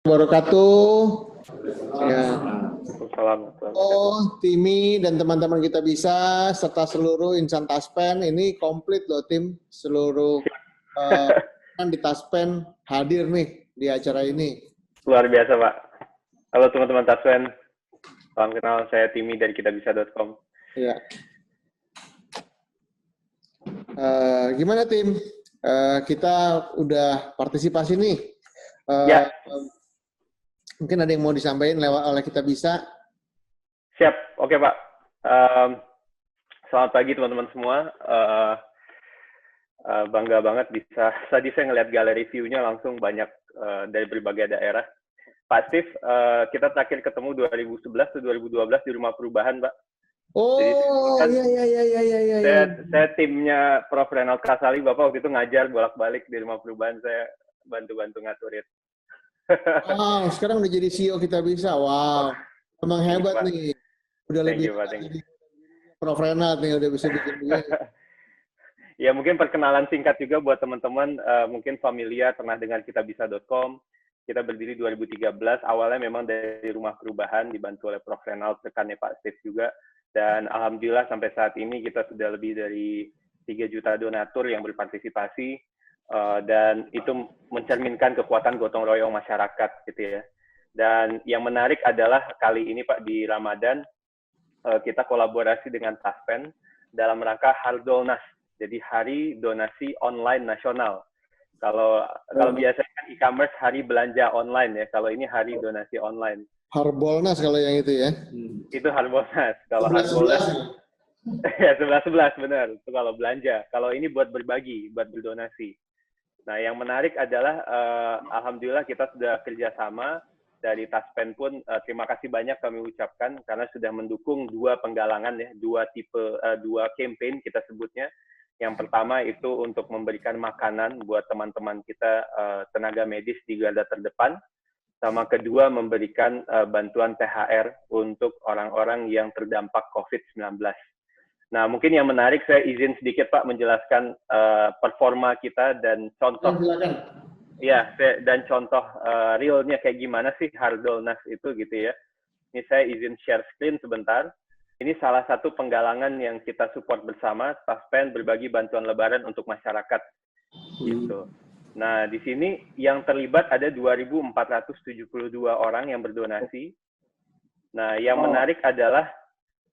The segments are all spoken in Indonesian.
Wabarakatuh. Ya. Salam. Timi dan teman-teman kita bisa serta seluruh insan Taspen ini komplit loh tim seluruh kan di Taspen hadir nih di acara ini. Luar biasa Pak. Halo teman-teman Taspen. Salam kenal, saya Timi dari kitabisa.com. Ya. Gimana tim? Kita udah partisipasi nih. Ya. Mungkin ada yang mau disampaikan lewat oleh kita bisa. Siap, oke Pak. Selamat pagi teman-teman semua. Bangga banget bisa. Tadi saya ngeliat galeri view-nya langsung banyak dari berbagai daerah. Pak Steve, kita terakhir ketemu 2011 atau 2012 di Rumah Perubahan, Pak. Oh, iya. Saya timnya Prof. Renald Kasali, Bapak waktu itu ngajar bolak-balik di Rumah Perubahan, saya bantu-bantu ngaturin. Wow, sekarang udah jadi CEO kita bisa. Wow, emang hebat nih. Udah lebih dari Prof. Renald nih, udah bisa bikin begini. Ya, mungkin perkenalan singkat juga buat teman-teman, mungkin familiar pernah dengar kitabisa.com. Kita berdiri 2013, awalnya memang dari Rumah Perubahan, dibantu oleh Prof. Renald, rekannya Pak Steve juga. Dan Alhamdulillah sampai saat ini kita sudah lebih dari 3 juta donatur yang berpartisipasi. Dan itu mencerminkan kekuatan gotong royong masyarakat gitu ya. Dan yang menarik adalah kali ini Pak di Ramadan kita kolaborasi dengan Taspen dalam rangka Hardolnas, jadi Hari Donasi Online Nasional. Kalau biasanya kan e-commerce hari belanja online ya, kalau ini Hari Donasi Online. Harbolnas kalau yang itu ya. Itu Harbolnas. Kalau 11, Harbolnas ya 11 benar. Itu kalau belanja. Kalau ini buat berbagi, buat berdonasi. Nah, yang menarik adalah alhamdulillah kita sudah kerjasama dari Taspen pun terima kasih banyak kami ucapkan karena sudah mendukung 2 penggalangan ya, 2 campaign kita sebutnya. Yang pertama itu untuk memberikan makanan buat teman-teman kita tenaga medis di garda terdepan. Sama kedua memberikan bantuan THR untuk orang-orang yang terdampak COVID-19. Nah, mungkin yang menarik saya izin sedikit Pak menjelaskan performa kita dan contoh. Ya, dan contoh realnya kayak gimana sih Hardolnas itu gitu ya. Ini saya izin share screen sebentar. Ini salah satu penggalangan yang kita support bersama, Taspen berbagi bantuan lebaran untuk masyarakat. Gitu. Nah, di sini yang terlibat ada 2.472 orang yang berdonasi. Nah, yang menarik adalah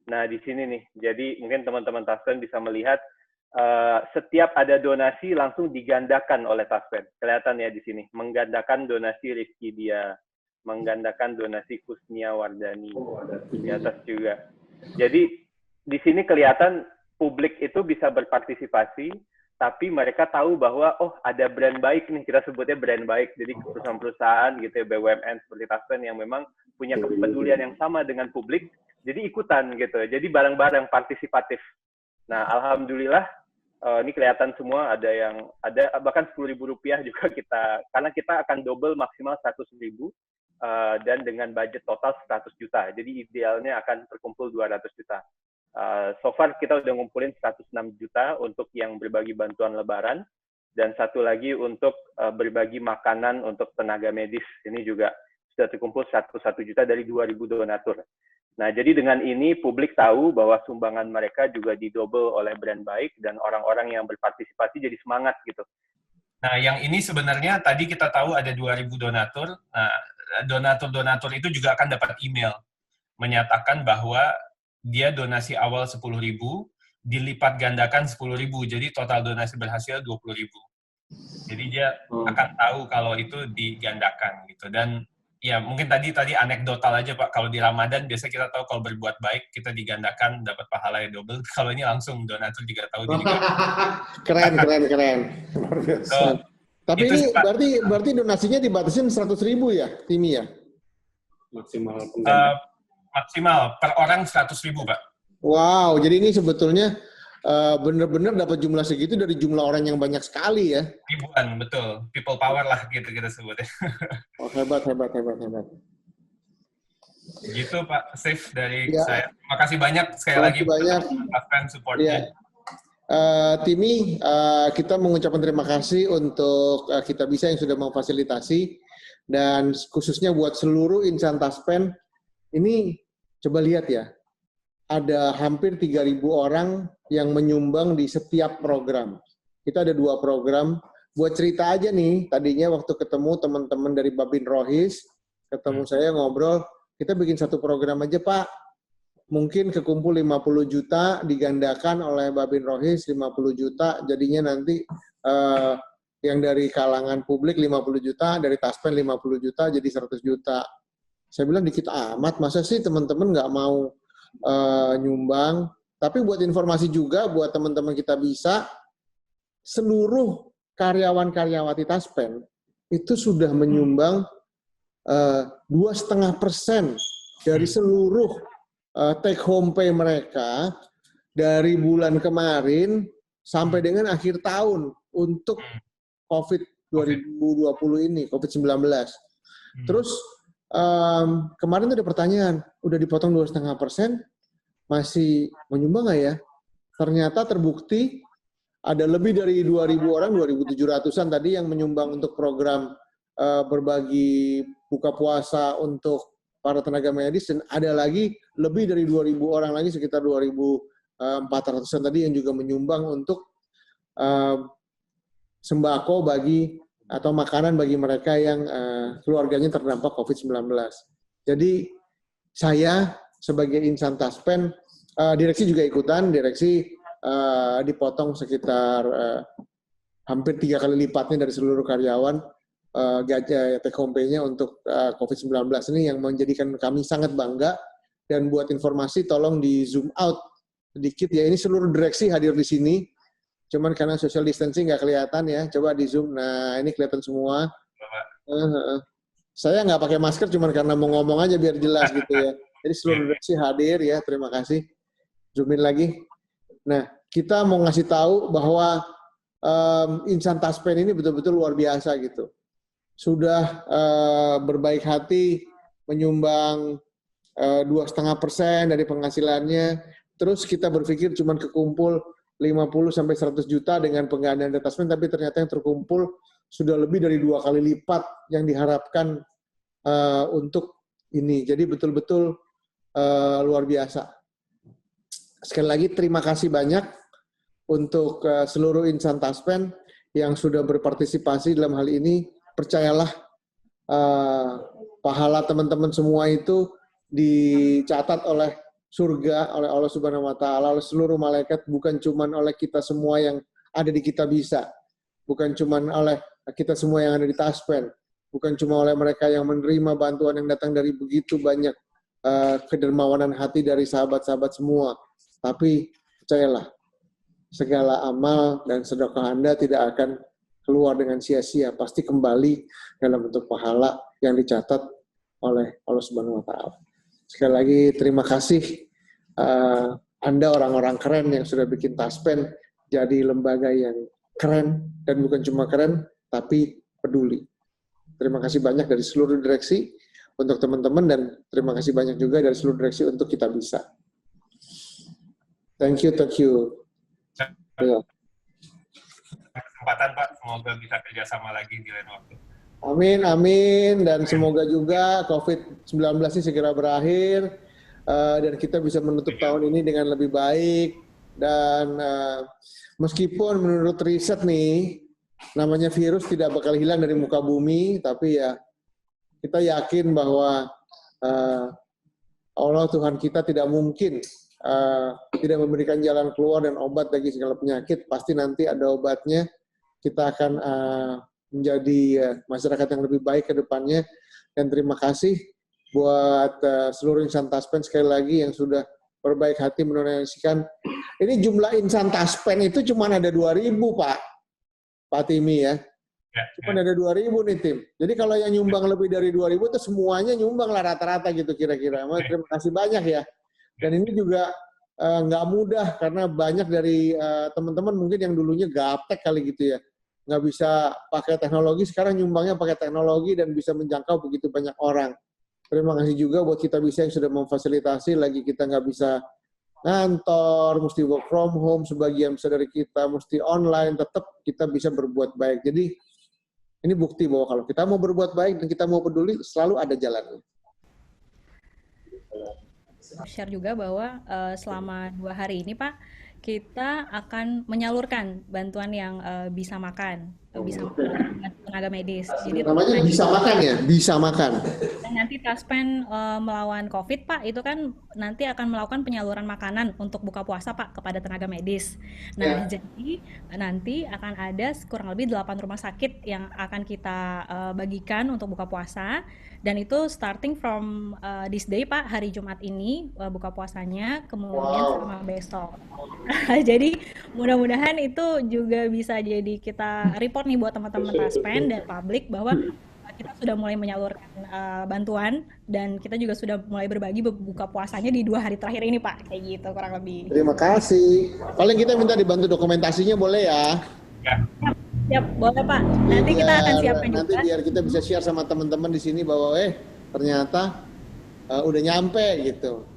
nah, di sini nih. Jadi, mungkin teman-teman Taspen bisa melihat setiap ada donasi langsung digandakan oleh Taspen. Kelihatan ya di sini. Menggandakan donasi Rizky Dia, menggandakan donasi Kusnia Wardani. Di atas juga. Jadi, di sini kelihatan publik itu bisa berpartisipasi, tapi mereka tahu bahwa, oh, ada brand baik nih. Kita sebutnya brand baik. Jadi, perusahaan-perusahaan gitu ya, BUMN seperti Taspen yang memang punya kepedulian yang sama dengan publik, jadi ikutan gitu. Jadi bareng-bareng partisipatif. Nah, alhamdulillah ini kelihatan semua ada bahkan Rp10.000 juga kita, karena kita akan double maksimal 100.000 dan dengan budget total 100 juta. Jadi idealnya akan terkumpul 200 juta. So far kita udah ngumpulin 106 juta untuk yang berbagi bantuan lebaran dan satu lagi untuk berbagi makanan untuk tenaga medis. Ini juga sudah terkumpul 1 juta dari 2.000 donatur. Nah, jadi dengan ini publik tahu bahwa sumbangan mereka juga didouble oleh brand baik dan orang-orang yang berpartisipasi jadi semangat gitu. Nah, yang ini sebenarnya tadi kita tahu ada 2.000 donatur. Nah, donatur-donatur itu juga akan dapat email menyatakan bahwa dia donasi awal 10.000, dilipat gandakan 10.000. Jadi total donasi berhasil 20.000. Jadi dia akan tahu kalau itu digandakan gitu. Dan ya mungkin tadi anekdotal aja Pak, kalau di Ramadan biasa kita tahu kalau berbuat baik kita digandakan dapat pahala yang double. Kalau ini langsung donatur juga tahu jadi keren. So, tapi ini berarti donasinya dibatasin 100.000 ya, Timi ya? Maksimal per orang 100.000 Pak. Wow, jadi ini sebetulnya benar-benar dapat jumlah segitu dari jumlah orang yang banyak sekali ya. Ribuan, betul. People power lah gitu kita sebutnya. Oh, hebat. Gitu Pak Steve dari saya. Terima kasih banyak sekali lagi untuk supportnya. Timi, kita mengucapkan terima kasih untuk kita bisa yang sudah memfasilitasi Dan khususnya buat seluruh insan Taspen, ini coba lihat ya, ada hampir 3.000 orang yang menyumbang di setiap program. Kita ada 2 program. Buat cerita aja nih, tadinya waktu ketemu teman-teman dari Babin Rohis, ketemu saya ngobrol, kita bikin 1 program aja Pak. Mungkin kekumpul 50 juta, digandakan oleh Babin Rohis 50 juta, jadinya nanti yang dari kalangan publik 50 juta, dari Taspen 50 juta, jadi 100 juta. Saya bilang dikit amat, masa sih teman-teman nggak mau nyumbang? Tapi buat informasi juga, buat teman-teman kita bisa, seluruh karyawan-karyawati Taspen itu sudah menyumbang 2,5% dari seluruh take home pay mereka dari bulan kemarin sampai dengan akhir tahun untuk COVID 2020 ini, COVID-19. Terus kemarin tuh ada pertanyaan, udah dipotong 2,5%, masih menyumbang nggak ya? Ternyata terbukti ada lebih dari 2.000 orang, 2.700-an tadi yang menyumbang untuk program berbagi buka puasa untuk para tenaga medis, dan ada lagi lebih dari 2.000 orang lagi, sekitar 2.400-an tadi yang juga menyumbang untuk sembako bagi atau makanan bagi mereka yang keluarganya terdampak COVID-19. Jadi saya sebagai insan Taspen, direksi juga ikutan, direksi dipotong sekitar hampir 3 kali lipatnya dari seluruh karyawan gaji take home pay-nya untuk COVID-19 ini, yang menjadikan kami sangat bangga. Dan buat informasi tolong di zoom out sedikit ya, ini seluruh direksi hadir di sini. Cuman karena social distancing nggak kelihatan ya, coba di zoom. Nah, ini kelihatan semua. Saya nggak pakai masker cuman karena mau ngomong aja biar jelas gitu ya. Jadi seluruh direksi hadir ya, terima kasih. Zoomin lagi. Nah, kita mau ngasih tahu bahwa insan Taspen ini betul-betul luar biasa gitu. Sudah berbaik hati menyumbang 2,5% dari penghasilannya. Terus kita berpikir cuman kekumpul 50-100 juta dengan penggandaan Taspen, tapi ternyata yang terkumpul sudah lebih dari 2 kali lipat yang diharapkan untuk ini. Jadi betul-betul luar biasa. Sekali lagi terima kasih banyak untuk seluruh insan Taspen yang sudah berpartisipasi dalam hal ini. Percayalah, pahala teman-teman semua itu dicatat oleh surga, oleh Allah Subhanahu wa Ta'ala, oleh seluruh malaikat, bukan cuma oleh kita semua yang ada di Kitabisa, bukan cuma oleh kita semua yang ada di Taspen, bukan cuma oleh mereka yang menerima bantuan yang datang dari begitu banyak kedermawanan hati dari sahabat-sahabat semua. Tapi percayalah, segala amal dan sedekah Anda tidak akan keluar dengan sia-sia, pasti kembali dalam bentuk pahala yang dicatat oleh Allah Subhanahu wa Ta'ala. Sekali lagi terima kasih Anda orang-orang keren yang sudah bikin Taspen jadi lembaga yang keren, dan bukan cuma keren tapi peduli. Terima kasih banyak dari seluruh direksi untuk teman-teman, dan terima kasih banyak juga dari seluruh direksi untuk Kitabisa. Thank you, thank you. Kesempatan Pak, semoga bisa kerjasama lagi di lain waktu. Amin, amin, dan semoga juga COVID-19 ini segera berakhir dan kita bisa menutup tahun ini dengan lebih baik. Dan meskipun menurut riset nih, namanya virus tidak bakal hilang dari muka bumi, tapi ya kita yakin bahwa Allah Tuhan kita tidak mungkin tidak memberikan jalan keluar dan obat bagi segala penyakit. Pasti nanti ada obatnya. Kita akan menjadi masyarakat yang lebih baik ke depannya. Dan terima kasih buat seluruh insan Taspen sekali lagi yang sudah berbaik hati mendonasikan. Ini jumlah insan Taspen itu cuma ada 2.000 Pak Timi ya. Cuma ada 2.000 nih tim. Jadi kalau yang nyumbang lebih dari 2.000 itu semuanya nyumbang lah rata-rata gitu kira-kira. Terima kasih banyak ya. Dan ini juga nggak mudah karena banyak dari teman-teman mungkin yang dulunya gaptek kali gitu ya. Nggak bisa pakai teknologi, sekarang nyumbangnya pakai teknologi dan bisa menjangkau begitu banyak orang. Terima kasih juga buat Kitabisa yang sudah memfasilitasi, lagi kita nggak bisa ngantor, mesti work from home, sebagian besar dari kita mesti online, tetap kita bisa berbuat baik. Jadi Ini bukti bahwa kalau kita mau berbuat baik dan kita mau peduli, selalu ada jalannya. Share juga bahwa selama 2 hari ini Pak, kita akan menyalurkan bantuan yang bisa makan, bisa makan tenaga medis. Jadi Namanya bisa makan ya, bisa makan. dan nanti Taspen melawan COVID Pak, itu kan nanti akan melakukan penyaluran makanan untuk buka puasa Pak kepada tenaga medis. Nah, jadi nanti akan ada kurang lebih 8 rumah sakit yang akan kita bagikan untuk buka puasa. Dan itu starting from this day Pak, hari Jumat ini buka puasanya, kemudian sama besok. Jadi mudah-mudahan itu juga bisa jadi kita report nih buat teman-teman Taspen dan publik bahwa kita sudah mulai menyalurkan bantuan dan kita juga sudah mulai berbagi buka puasanya di 2 hari terakhir ini Pak, kayak gitu kurang lebih. Terima kasih. Paling kita minta dibantu dokumentasinya boleh ya? Ya. Siap, boleh Pak. Nanti kita akan siapkan juga. Nanti biar kita bisa share sama teman-teman di sini bahwa ternyata udah nyampe gitu.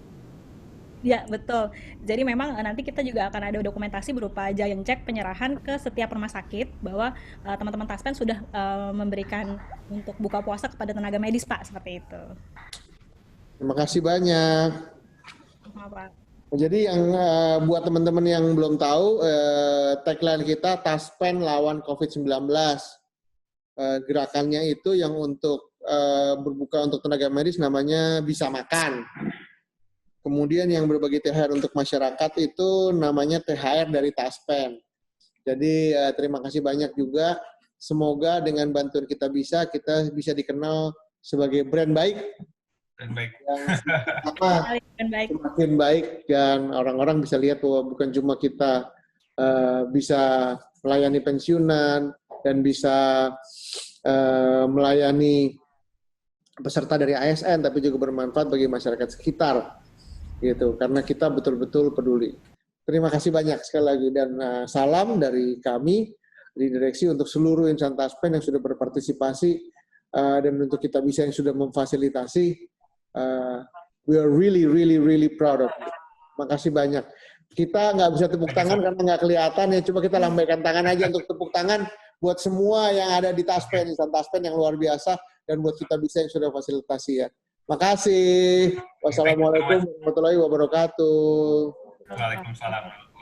Ya, betul. Jadi memang nanti kita juga akan ada dokumentasi berupa giant check penyerahan ke setiap rumah sakit bahwa teman-teman Taspen sudah memberikan untuk buka puasa kepada tenaga medis Pak, seperti itu. Terima kasih banyak. Sama, Pak. Jadi yang buat teman-teman yang belum tahu, tagline kita Taspen lawan COVID-19. Gerakannya itu yang untuk berbuka untuk tenaga medis namanya Bisa Makan. Kemudian yang berbagi THR untuk masyarakat itu namanya THR dari Taspen. Jadi terima kasih banyak juga. Semoga dengan bantuan kita bisa dikenal sebagai brand baik. Dan baik. Yang semakin baik dan orang-orang bisa lihat bahwa bukan cuma kita bisa melayani pensiunan dan bisa melayani peserta dari ASN, tapi juga bermanfaat bagi masyarakat sekitar, gitu. Karena kita betul-betul peduli. Terima kasih banyak sekali lagi dan salam dari kami di direksi untuk seluruh insan Taspen yang sudah berpartisipasi dan untuk kita bisa yang sudah memfasilitasi. We are really, really, really proud of you. Makasih banyak. Kita nggak bisa tepuk tangan karena nggak kelihatan ya. Coba kita lambaikan tangan aja untuk tepuk tangan buat semua yang ada di Taspen, insan Taspen yang luar biasa dan buat kita bisa yang sudah fasilitasi ya. Makasih. Wassalamualaikum warahmatullahi wabarakatuh. Waalaikumsalam.